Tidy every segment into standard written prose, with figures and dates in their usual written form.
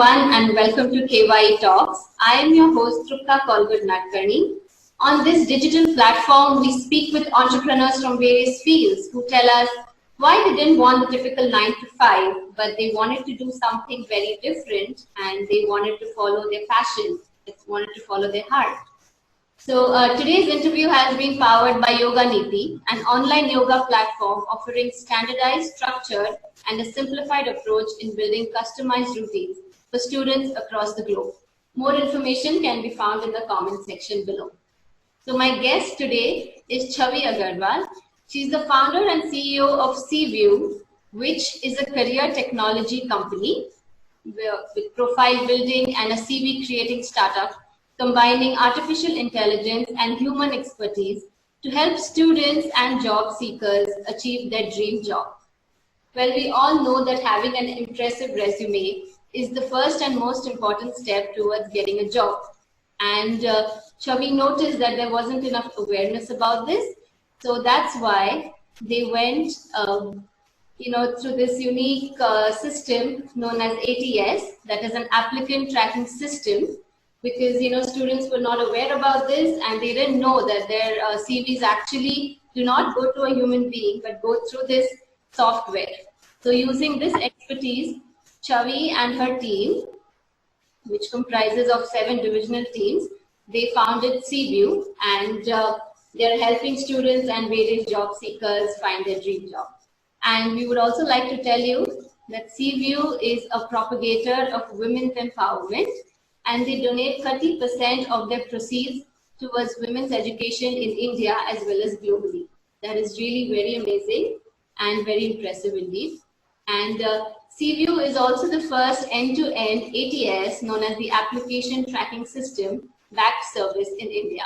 everyone and welcome to KYE Talks. I am your host Trupka Kolgud-Nadkarni. On this digital platform, we speak with entrepreneurs from various fields who tell us why they didn't want the typical 9 to 5, but they wanted to do something very different and they wanted to follow their passion, they wanted to follow their heart. So today's interview has been powered by Yoga Niti, an online yoga platform offering standardized, structured, and a simplified approach in building customized routines for students across the globe. More information can be found in the comment section below. So my guest today is Chhavi Agarwal. She's the founder and CEO of CView, which is a career technology company with profile building and a CV creating startup, combining artificial intelligence and human expertise to help students and job seekers achieve their dream job. Well, we all know that having an impressive resume is the first and most important step towards getting a job. And Chhavi noticed that there wasn't enough awareness about this. So that's why they went through this unique system known as ATS, that is an applicant tracking system, because students were not aware about this and they didn't know that their CVs actually do not go to a human being but go through this software. So using this expertise, Chhavi and her team, which comprises of 7 divisional teams, they founded CView, and they're helping students and various job seekers find their dream job. And we would also like to tell you that CView is a propagator of women's empowerment, and they donate 30% of their proceeds towards women's education in India as well as globally. That is really very amazing and very impressive indeed. And CView is also the first end-to-end ATS, known as the Application Tracking System, backed service in India.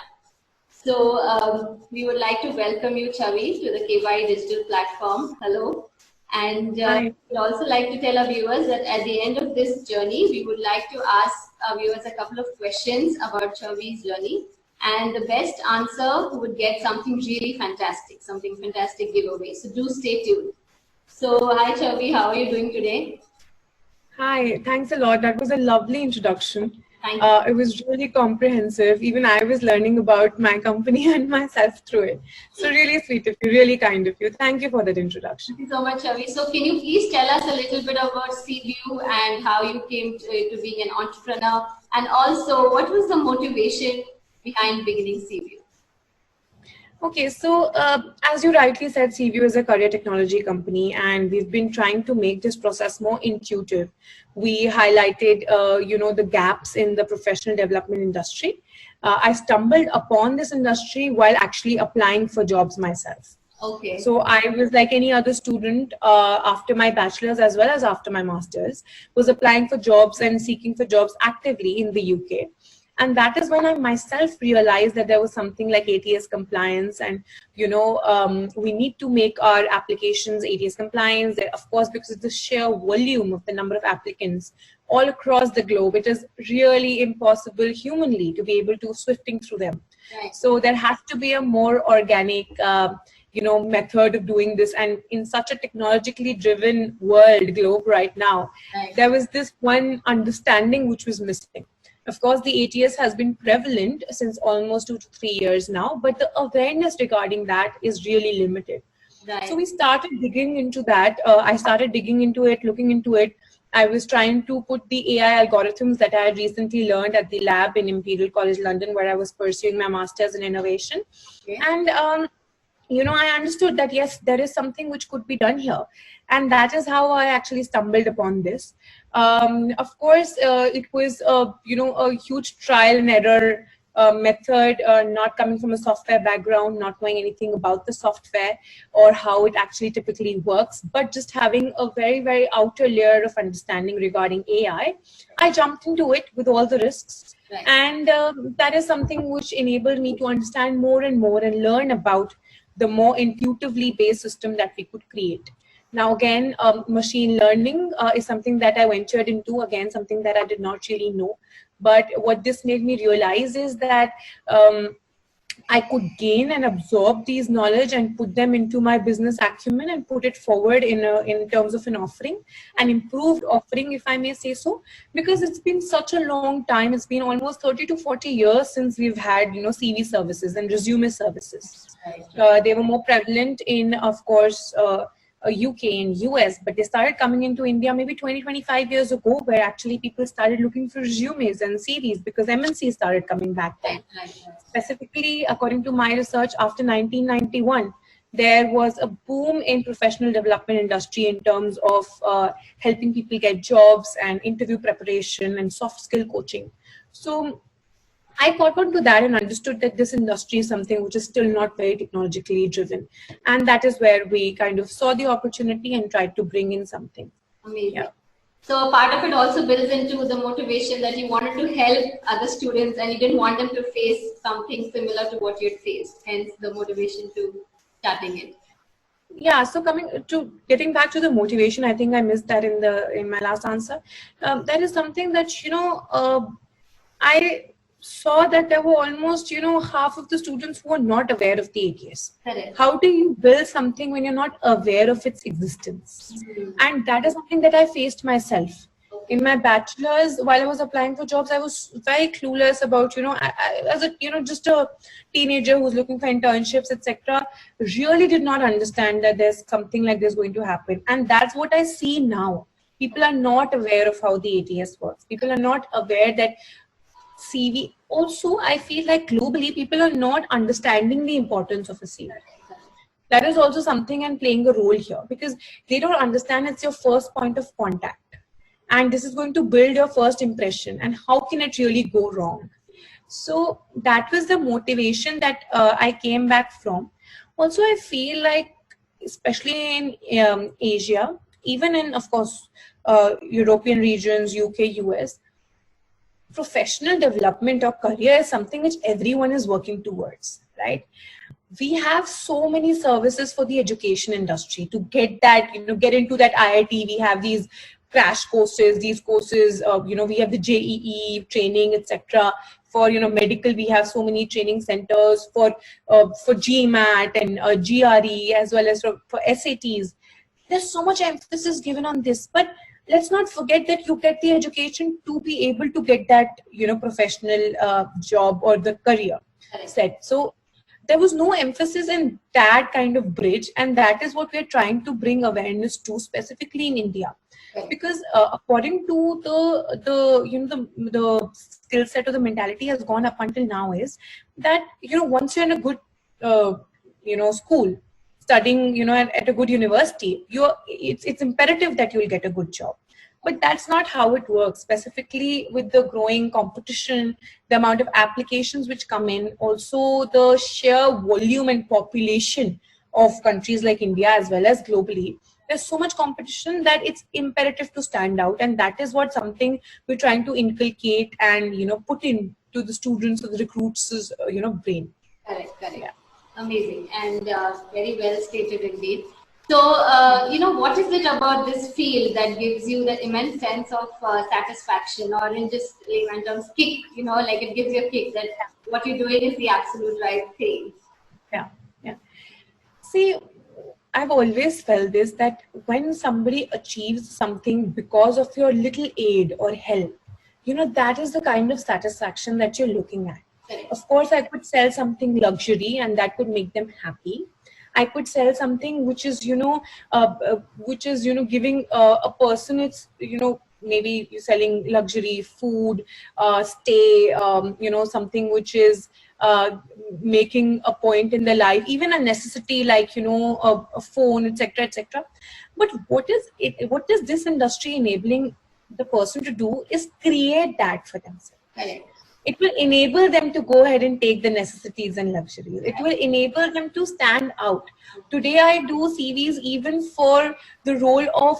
So we would like to welcome you, Chhavi, to the KYE digital platform. Hello. And we'd also like to tell our viewers that at the end of this journey, we would like to ask our viewers a couple of questions about Chhavi's journey. And the best answer would get something really fantastic, something fantastic giveaway. So do stay tuned. So hi Chhavi, how are you doing today? Hi, thanks a lot. That was a lovely introduction. Thank you. It was really comprehensive. Even I was learning about my company and myself through it. So really sweet of you, really kind of you. Thank you for that introduction. Thank you so much, Chhavi. So can you please tell us a little bit about CView and how you came to being an entrepreneur, and also what was the motivation behind beginning CView? Okay, so as you rightly said, CView is a career technology company, and we've been trying to make this process more intuitive. We highlighted, the gaps in the professional development industry. I stumbled upon this industry while actually applying for jobs myself. Okay. So I was like any other student after my bachelor's as well as after my master's, was applying for jobs and seeking for jobs actively in the UK. And that is when I myself realized that there was something like ATS compliance, and we need to make our applications ATS compliance. Of course, because of the sheer volume of the number of applicants all across the globe, it is really impossible humanly to be able to sifting through them. Right. So there has to be a more organic method of doing this. And in such a technologically driven globe right now, right, there was this one understanding which was missing. Of course, the ATS has been prevalent since almost 2 to 3 years now, but the awareness regarding that is really limited. right. So we started digging into that. I started digging into it, looking into it. I was trying to put the AI algorithms that I had recently learned at the lab in Imperial College London, where I was pursuing my master's in innovation. Okay. And I understood that, yes, there is something which could be done here. And that is how I actually stumbled upon this. Of course, it was, a huge trial and error method, not coming from a software background, not knowing anything about the software or how it actually typically works, but just having a very, very outer layer of understanding regarding AI. I jumped into it with all the risks. Right. And that is something which enabled me to understand more and more and learn about the more intuitively based system that we could create. Now, again, machine learning is something that I ventured into, again, something that I did not really know. But what this made me realize is that I could gain and absorb these knowledge and put them into my business acumen and put it forward in terms of an offering, an improved offering, if I may say so, because it's been such a long time. It's been almost 30 to 40 years since we've had, CV services and resume services. They were more prevalent in, of course, UK and US, but they started coming into India maybe 20, 25 years ago, where actually people started looking for resumes and CVs because MNC started coming back then. Specifically, according to my research, after 1991, there was a boom in professional development industry in terms of helping people get jobs and interview preparation and soft skill coaching. So I caught on to that and understood that this industry is something which is still not very technologically driven. And that is where we kind of saw the opportunity and tried to bring in something. Amazing. Yeah. So a part of it also builds into the motivation that you wanted to help other students and you didn't want them to face something similar to what you'd faced. Hence the motivation to starting it. Yeah, so getting back to the motivation, I think I missed that in my last answer. That is something that, I saw that there were almost, half of the students who are not aware of the ATS. Correct. How do you build something when you're not aware of its existence? Mm-hmm. And that is something that I faced myself. Okay. In my bachelor's, while I was applying for jobs, I was very clueless about, as a, just a teenager who's looking for internships, etc., really did not understand that there's something like this going to happen. And that's what I see now. People are not aware of how the ATS works. People are not aware that CV. Also, I feel like globally, people are not understanding the importance of a CV. That is also something and playing a role here because they don't understand it's your first point of contact. And this is going to build your first impression. And how can it really go wrong? So that was the motivation that I came back from. Also, I feel like, especially in Asia, even in, of course, European regions, UK, US, professional development or career is something which everyone is working towards, right? We have so many services for the education industry to get that, get into that IIT. We have these crash courses, these courses, we have the JEE training, etc. For, medical, we have so many training centers for GMAT and GRE, as well as for SATs. There's so much emphasis given on this, but let's not forget that you get the education to be able to get that, professional job or the career set. So there was no emphasis in that kind of bridge. And that is what we're trying to bring awareness to, specifically in India. Because according to the skill set or the mentality has gone up until now is that, once you're in a good, school, studying, at a good university, it's imperative that you'll get a good job. But that's not how it works, specifically with the growing competition, the amount of applications which come in, also the sheer volume and population of countries like India as well as globally. There's so much competition that it's imperative to stand out. And that is what something we're trying to inculcate and, put into the students or the recruits' brain. Correct. Yeah. Amazing and very well stated indeed. So, what is it about this field that gives you that immense sense of satisfaction, or in just in terms of kick, like it gives you a kick that what you're doing is the absolute right thing? Yeah. See, I've always felt this, that when somebody achieves something because of your little aid or help, that is the kind of satisfaction that you're looking at. Of course, I could sell something luxury and that could make them happy. I could sell something which is, giving a person, it's, maybe you're selling luxury food, stay, something which is making a point in their life, even a necessity like, a phone, etc., etc. But what is this industry enabling the person to do is create that for themselves. Correct. It will enable them to go ahead and take the necessities and luxuries. It will enable them to stand out. Today, I do CVs even for the role of,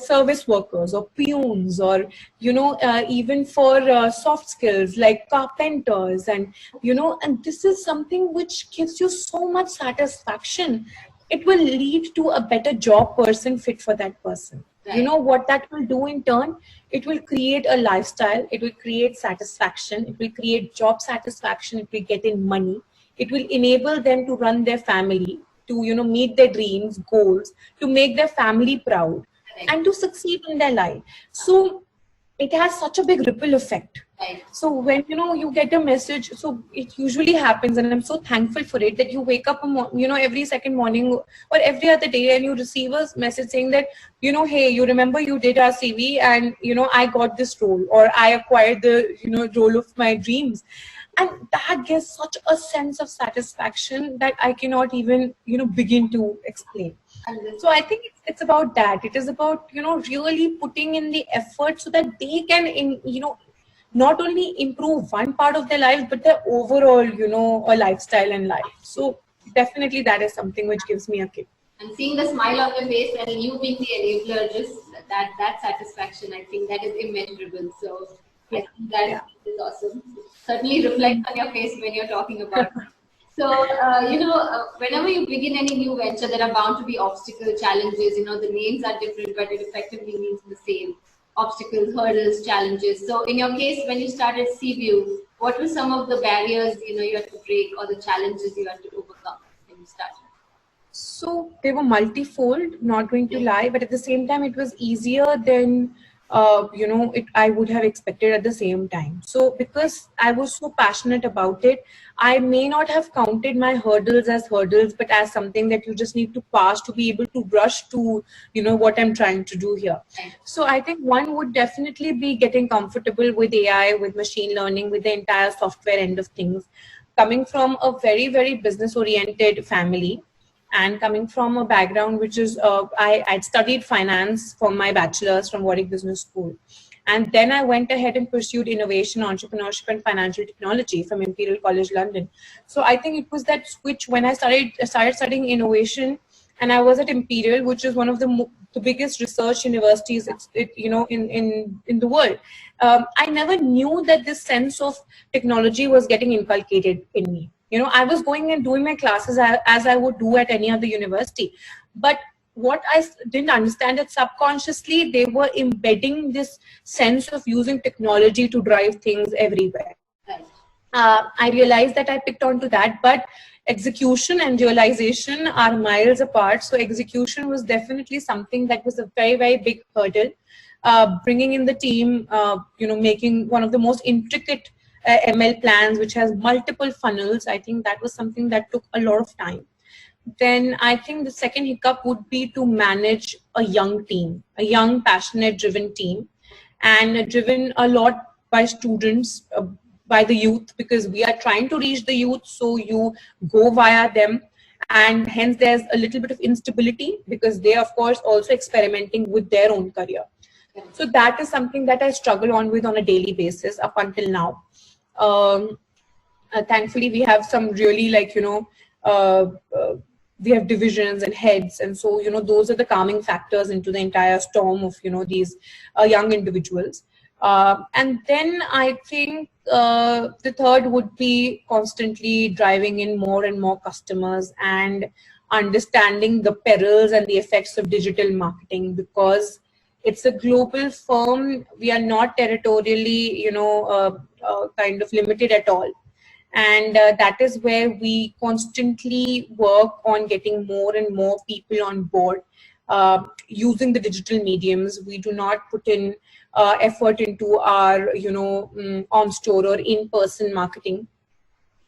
service workers or peons, or, even for soft skills like carpenters. And, and this is something which gives you so much satisfaction. It will lead to a better job person fit for that person. You know what that will do in turn? It will create a lifestyle, it will create satisfaction, it will create job satisfaction, it will get in money, it will enable them to run their family, to meet their dreams, goals, to make their family proud, and to succeed in their life. So it has such a big ripple effect. Right. So when you get a message, so it usually happens, and I'm so thankful for it, that you wake up every second morning or every other day, and you receive a message saying that hey, you remember you did our CV, and I got this role, or I acquired the role of my dreams. And that gives such a sense of satisfaction that I cannot even begin to explain. So I think it's about that. It is about really putting in the effort so that they can not only improve one part of their lives, but their overall a lifestyle and life. So definitely that is something which gives me a kick. And seeing the smile on your face and you being the enabler, just that satisfaction, I think that is immeasurable. So I think that is awesome. Certainly reflects on your face when you're talking about it. So, whenever you begin any new venture, there are bound to be obstacles, challenges. The names are different, but it effectively means the same. Obstacles, hurdles, challenges. So, in your case, when you started CView, what were some of the barriers, you had to break, or the challenges you had to overcome when you started? So, they were multifold, not going to lie, but at the same time, it was easier than I would have expected at the same time. So because I was so passionate about it, I may not have counted my hurdles as hurdles, but as something that you just need to pass to be able to rush to, what I'm trying to do here. So I think one would definitely be getting comfortable with AI, with machine learning, with the entire software end of things, coming from a very, very business oriented family. And coming from a background which is, I'd studied finance for my bachelor's from Warwick Business School. And then I went ahead and pursued innovation, entrepreneurship, and financial technology from Imperial College London. So I think it was that switch when I started studying innovation, and I was at Imperial, which is one of the biggest research universities, in the world. I never knew that this sense of technology was getting inculcated in me. I was going and doing my classes as I would do at any other university. But what I didn't understand is subconsciously, they were embedding this sense of using technology to drive things everywhere. Right. I realized that I picked onto that, but execution and realization are miles apart. So execution was definitely something that was a very, very big hurdle. Bringing in the team, making one of the most intricate ML plans, which has multiple funnels. I think that was something that took a lot of time. Then I think the second hiccup would be to manage a young team, a young, passionate, driven team, and driven a lot by students, by the youth, because we are trying to reach the youth. So you go via them, and hence there's a little bit of instability because they, of course, also experimenting with their own career. So that is something that I struggle on with on a daily basis up until now. Thankfully, we have some really we have divisions and heads, and so those are the calming factors into the entire storm of these young individuals. And then I think the third would be constantly driving in more and more customers and understanding the perils and the effects of digital marketing, because it's a global firm. We are not territorially, kind of limited at all. And that is where we constantly work on getting more and more people on board using the digital mediums. We do not put in effort into our, on-store or in-person marketing.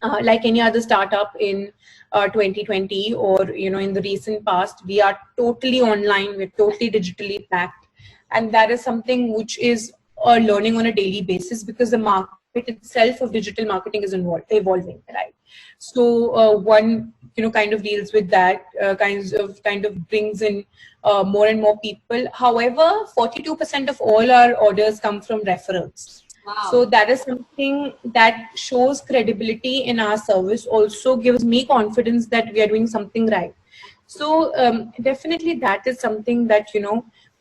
Like any other startup in 2020 or, in the recent past, we are totally online, we're totally digitally backed. And that is something which is learning on a daily basis, because the market itself of digital marketing is evolving, right? So one, kind of deals with that, kind of brings in more and more people. However, 42% of all our orders come from referrals. Wow. So that is something that shows credibility in our service, also gives me confidence that we are doing something right. So definitely that is something that,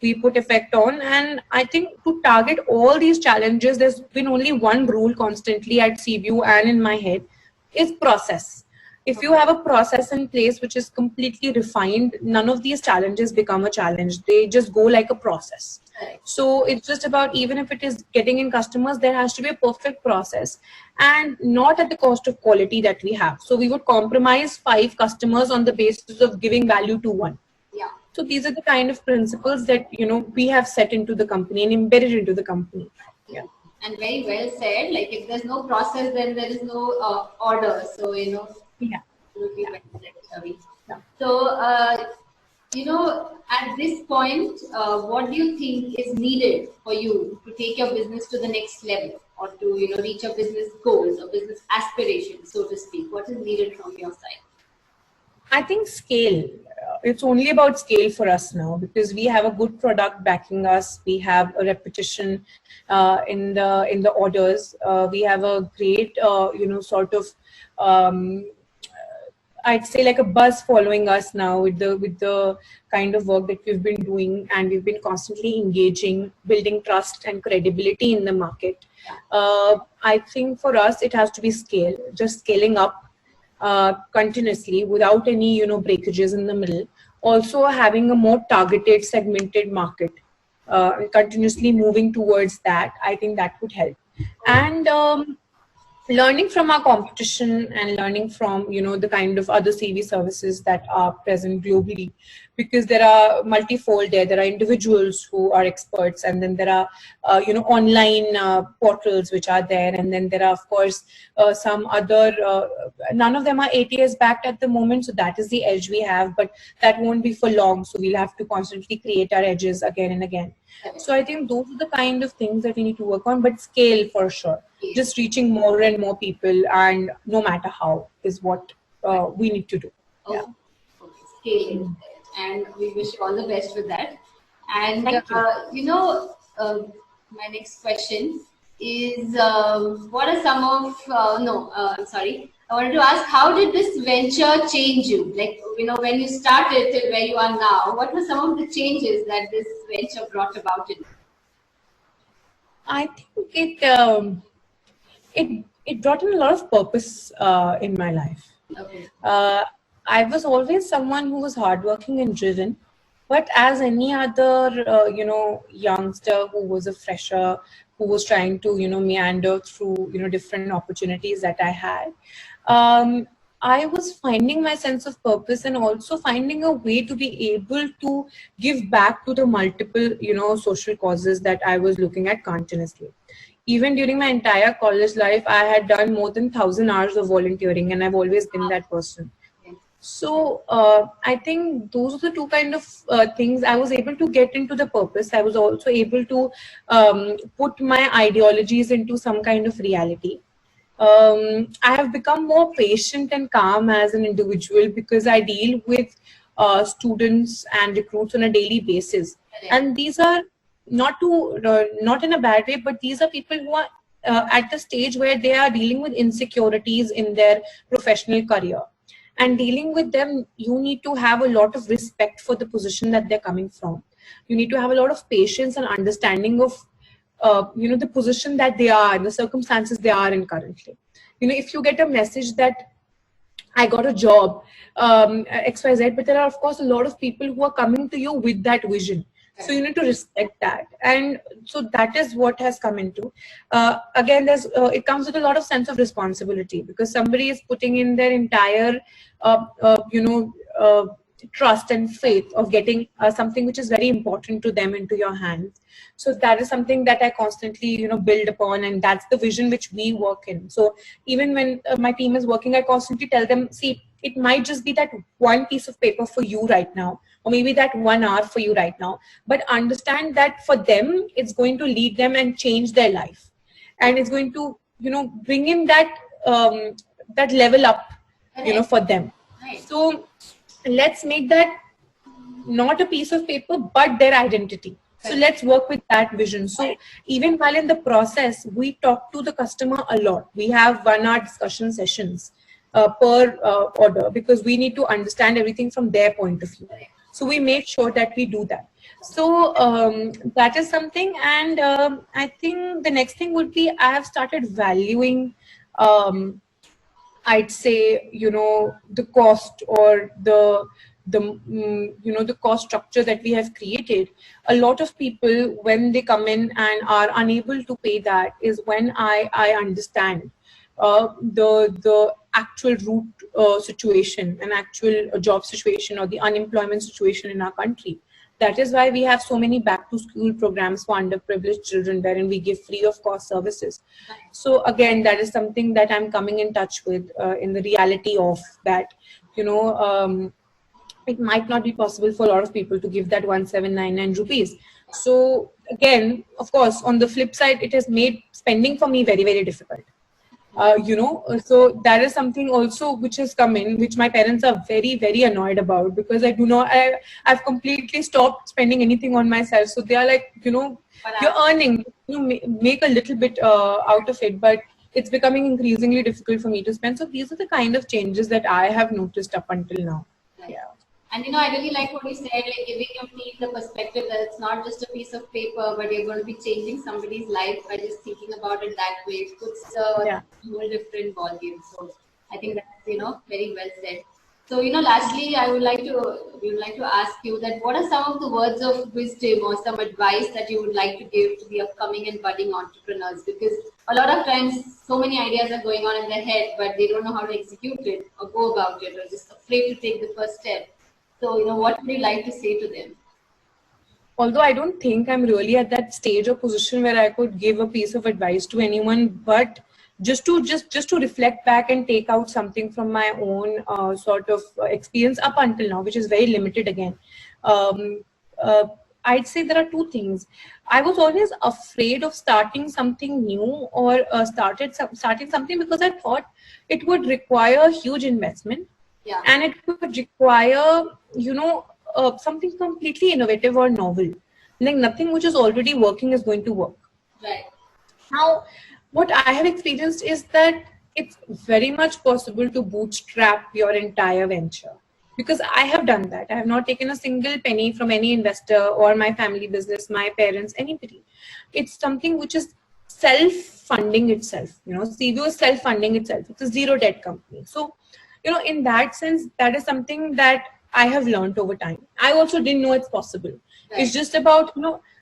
we put effect on. And I think to target all these challenges, there's been only one rule constantly at CView and in my head, is process. If you have a process in place which is completely refined, none of these challenges become a challenge. They just go like a process. So it's just about, even if it is getting in customers, there has to be a perfect process and not at the cost of quality that we have. So we would compromise 5 customers on the basis of giving value to 1. Yeah. So these are the kind of principles that, we have set into the company and embedded into the company. Yeah. And very well said. Like, if there's no process, then there is no order. So, Yeah. Absolutely well said, Chavi. Yeah. So, at this point, what do you think is needed for you to take your business to the next level, or to, reach your business goals or business aspirations, so to speak? What is needed from your side? I think scale. It's only about scale for us now, because we have a good product backing us. We have a repetition in the orders. We have a great, sort of, I'd say like a buzz following us now with the kind of work that we've been doing, and we've been constantly engaging, building trust and credibility in the market. I think for us it has to be scale, just scaling up continuously without any breakages in the middle. Also having a more targeted, segmented market, continuously moving towards that. I think that would help. And learning from our competition and learning from the kind of other CV services that are present globally, because there are multifold there are individuals who are experts, and then there are online portals which are there, and then there are of course some other none of them are ATS backed at the moment, so that is the edge we have, but that won't be for long, so we'll have to constantly create our edges again and again. So I think those are the kind of things that we need to work on, but scale for sure. Just reaching more and more people, and no matter how, is what we need to do. Okay. Scaling. And we wish you all the best with that. And my next question is, what are some of I wanted to ask, how did this venture change you? Like, when you started till where you are now, what were some of the changes that this venture brought about in you? I think it brought in a lot of purpose in my life. Okay. I was always someone who was hardworking and driven, but as any other youngster who was a fresher, who was trying to meander through different opportunities that I had, I was finding my sense of purpose, and also finding a way to be able to give back to the multiple social causes that I was looking at continuously. Even during my entire college life, I had done more than 1,000 hours of volunteering, and I've always been that person. So I think those are the two kind of things. I was able to get into the purpose. I was also able to put my ideologies into some kind of reality. I have become more patient and calm as an individual, because I deal with students and recruits on a daily basis. And these are not in a bad way, but these are people who are at the stage where they are dealing with insecurities in their professional career. And dealing with them, you need to have a lot of respect for the position that they're coming from. You need to have a lot of patience and understanding of the position that they are, the circumstances they are in currently. If you get a message that I got a job, XYZ, but there are of course a lot of people who are coming to you with that vision. So you need to respect that. And so that is what has come into. Again, it comes with a lot of sense of responsibility, because somebody is putting in their entire, trust and faith of getting something which is very important to them into your hands. So that is something that I constantly, build upon, and that's the vision which we work in. So even when my team is working, I constantly tell them, see, it might just be that one piece of paper for you right now, or maybe that 1 hour for you right now, but understand that for them, it's going to lead them and change their life. And it's going to, bring in that, that level up, for them. So let's make that not a piece of paper, but their identity. So let's work with that vision. So even while in the process, we talk to the customer a lot. We have 1 hour discussion sessions per order, because we need to understand everything from their point of view. So we make sure that we do that. So that is something. And I think the next thing would be, I have started valuing I'd say, the cost or the cost structure that we have created. A lot of people, when they come in and are unable to pay that, is when I understand the actual root situation, an actual job situation, or the unemployment situation in our country. That is why we have so many back to school programs for underprivileged children, wherein we give free of cost services. So again, that is something that I'm coming in touch with, in the reality of that, it might not be possible for a lot of people to give that 1799 rupees. So again, of course, on the flip side, it has made spending for me very, very difficult. So that is something also which has come in, which my parents are very, very annoyed about, because I've completely stopped spending anything on myself. So they are like, you're earning, make a little bit out of it, but it's becoming increasingly difficult for me to spend. So these are the kind of changes that I have noticed up until now. Right. Yeah. And I really like what you said, like giving your team the perspective that it's not just a piece of paper, but you're going to be changing somebody's life by just thinking about it that way. It puts a whole different ballgame. So I think that's very well said. So lastly, we would like to ask you that what are some of the words of wisdom or some advice that you would like to give to the upcoming and budding entrepreneurs? Because a lot of times, so many ideas are going on in their head, but they don't know how to execute it or go about it, or just afraid to take the first step. So, what would you like to say to them? Although I don't think I'm really at that stage or position where I could give a piece of advice to anyone, but just to reflect back and take out something from my own sort of experience up until now, which is very limited again. I'd say there are two things. I was always afraid of starting something new or starting something because I thought it would require huge investment. Yeah. And it would require, something completely innovative or novel. Like nothing which is already working is going to work. Right. Now, what I have experienced is that it's very much possible to bootstrap your entire venture. Because I have done that. I have not taken a single penny from any investor or my family business, my parents, anybody. It's something which is self-funding itself. CVO is self-funding itself. It's a zero debt company. So, in that sense, that is something that I have learned over time. I also didn't know it's possible. Right. It's just about,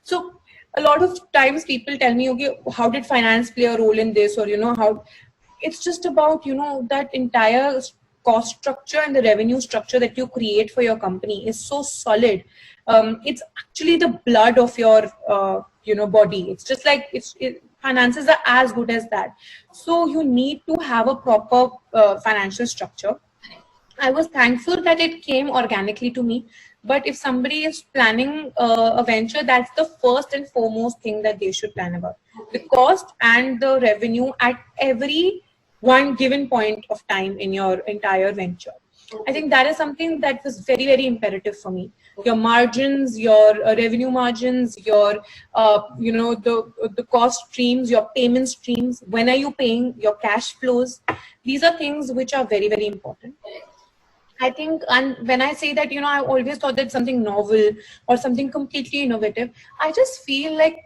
so a lot of times people tell me, okay, how did finance play a role in this? Or, how it's just about, that entire cost structure and the revenue structure that you create for your company is so solid. It's actually the blood of your, body. It's just like finances are as good as that. So you need to have a proper financial structure. I was thankful that it came organically to me. But if somebody is planning a venture, that's the first and foremost thing that they should plan about. The cost and the revenue at every one given point of time in your entire venture. I think that is something that was very, very imperative for me. Your margins, your revenue margins, your, the cost streams, your payment streams. When are you paying? Your cash flows. These are things which are very, very important. I think, and when I say that, I always thought that something novel or something completely innovative, I just feel like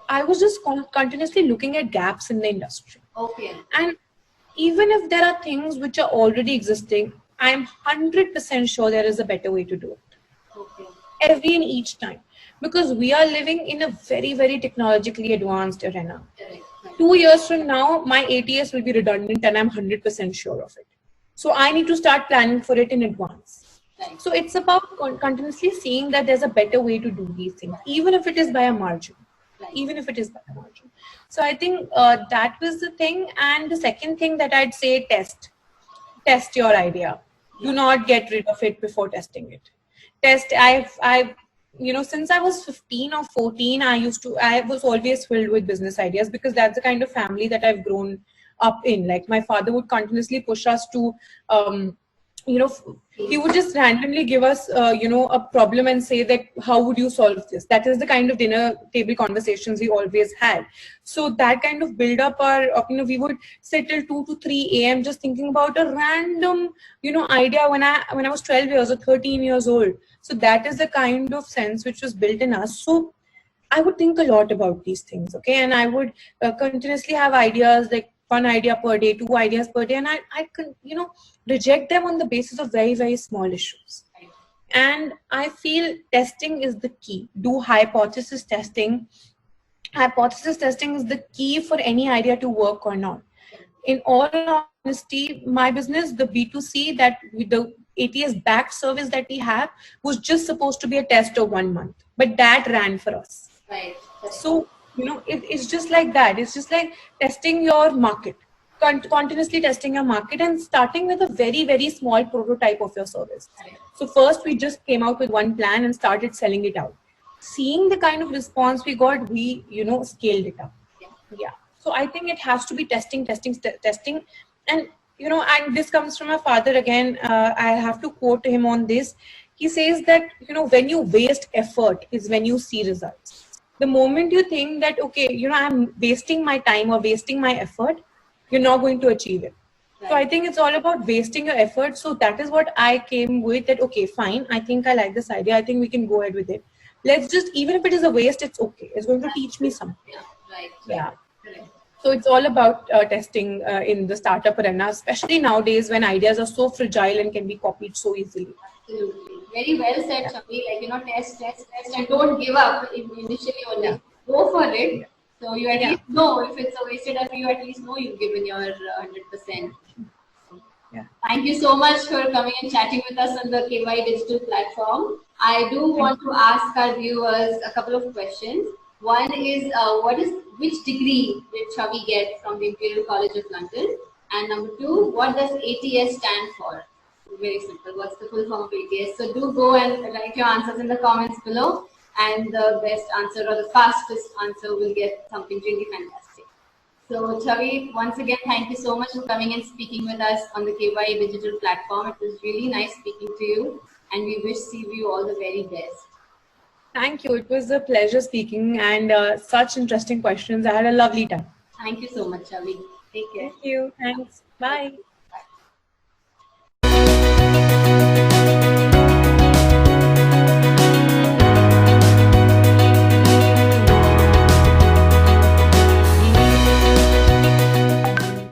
I was just continuously looking at gaps in the industry. Okay. And even if there are things which are already existing, I'm 100% sure there is a better way to do it. Okay. Every and each time. Because we are living in a very, very technologically advanced arena. Correct. 2 years from now, my ATS will be redundant and I'm 100% sure of it. So I need to start planning for it in advance. Right. So it's about continuously seeing that there's a better way to do these things, even if it is by a margin. Right. Even if it is by a margin. So I think that was the thing. And the second thing that I'd say, test your idea. Do not get rid of it before testing it. I've since I was 15 or 14, I was always filled with business ideas because that's the kind of family that I've grown up in. Like my father would continuously push us to, he would just randomly give us, a problem and say that, how would you solve this? That is the kind of dinner table conversations we always had. So that kind of build up we would sit till 2 to 3 a.m. just thinking about a random, idea when I was 12 years or 13 years old. So that is the kind of sense which was built in us. So I would think a lot about these things, okay? And I would continuously have ideas like, one idea per day, 2 ideas per day, and I can, reject them on the basis of very, very small issues. And I feel testing is the key. Do hypothesis testing. Hypothesis testing is the key for any idea to work or not. In all honesty, my business, the B2C, that with the ATS backed service that we have, was just supposed to be a test of 1 month, but that ran for us. Right. So, it's just like that. It's just like testing your market, continuously testing your market, and starting with a very, very small prototype of your service. So first we just came out with one plan and started selling it out. Seeing the kind of response we got, we, scaled it up. Yeah. So I think it has to be testing. And, and this comes from my father again. I have to quote him on this. He says that, when you waste effort is when you see results. The moment you think that, okay, I'm wasting my time or wasting my effort, you're not going to achieve it. Right. So I think it's all about wasting your effort. So that is what I came with, that, okay, fine. I think I like this idea. I think we can go ahead with it. Let's just, even if it is a waste, it's okay. It's going to teach me something. Right. Yeah. Right. So it's all about testing in the startup arena, especially nowadays when ideas are so fragile and can be copied so easily. Absolutely. Very well said, Shavi. Test, and don't give up initially only. Yeah. Go for it. Yeah. So you at least know if it's a wasted effort, you at least know you've given your 100%. Yeah. Thank you so much for coming and chatting with us on the KY Digital platform. I do want to ask our viewers a couple of questions. One is, which degree did Shavi get from the Imperial College of London? And number 2, what does ATS stand for? Very simple. What's the full form of ATS? So do go and write your answers in the comments below, and the best answer or the fastest answer will get something really fantastic. So Shavi, once again, thank you so much for coming and speaking with us on the KY Digital platform. It was really nice speaking to you, and we wish CV all the very best. Thank you. It was a pleasure speaking, and such interesting questions. I had a lovely time. Thank you so much, Shavi. Take care. Thank you. Thanks. Bye.